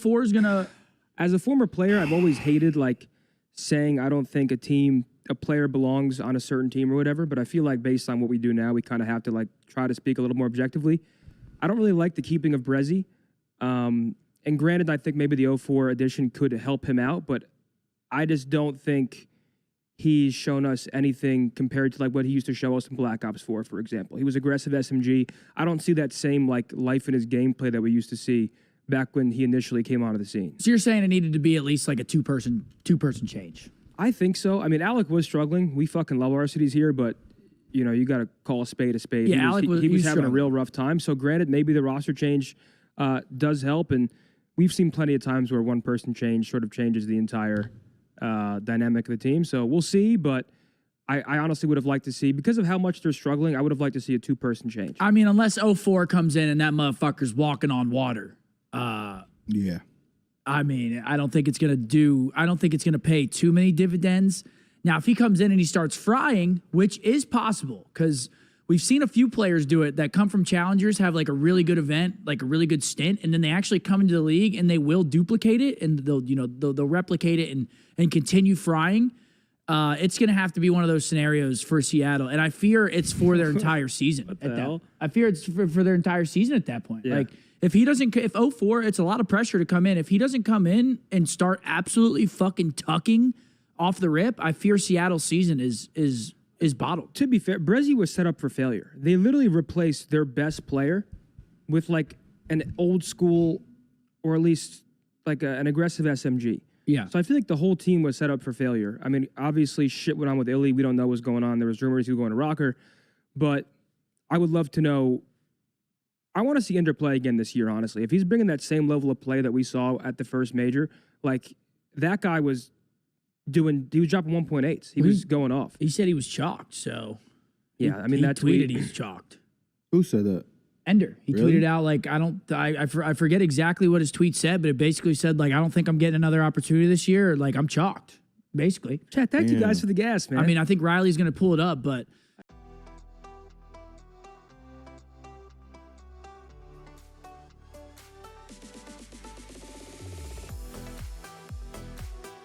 04 is going to... As a former player, I've always hated, like, saying I don't think a player belongs on a certain team or whatever, but I feel like based on what we do now, we kind of have to, like, try to speak a little more objectively. I don't really like the keeping of Brezzy. And granted, I think maybe the 04 edition could help him out, but I just don't think he's shown us anything compared to like what he used to show us in Black Ops 4, for example. He was aggressive SMG. I don't see that same like life in his gameplay that we used to see back when he initially came onto the scene. So you're saying it needed to be at least like a two-person change? I think so. I mean, Alec was struggling. We fucking love varsities here, but you know, you got to call a spade a spade. Yeah, he was having a real rough time. So granted, maybe the roster change does help, and we've seen plenty of times where one person change sort of changes the entire dynamic of the team. So we'll see, but I honestly would have liked to see, because of how much they're struggling, I would have liked to see a two-person change. I mean, unless 04 comes in and that motherfucker's walking on water. Yeah. I mean, I don't think it's going to pay too many dividends. Now, if he comes in and he starts frying, which is possible, because we've seen a few players do it that come from challengers, have like a really good event, like a really good stint, and then they actually come into the league and they will duplicate it and they'll replicate it and continue frying. It's going to have to be one of those scenarios for Seattle, and I fear it's for their entire season. I fear it's for their entire season at that point. Yeah. Like if 04, it's a lot of pressure to come in. If he doesn't come in and start absolutely fucking tucking off the rip, I fear Seattle's season is bottled. To be fair, Brezzy was set up for failure. They literally replaced their best player with like an old school, or at least like an aggressive SMG. Yeah. So I feel like the whole team was set up for failure. I mean, obviously shit went on with Illy. We don't know what's going on. There was rumors he was going to Rocker, but I would love to know. I want to see Ender play again this year, honestly. If he's bringing that same level of play that we saw at the first major, like that guy was dropping 1.8s. He was going off. He said he was chalked, so yeah, I mean, he tweeted he's chalked. Who said that? Ender. He really? tweeted out like, I forget exactly what his tweet said, but it basically said like, I don't think I'm getting another opportunity this year. Like I'm chalked, basically. Chat, thank you guys for the gas, man. I mean, I think Riley's going to pull it up, but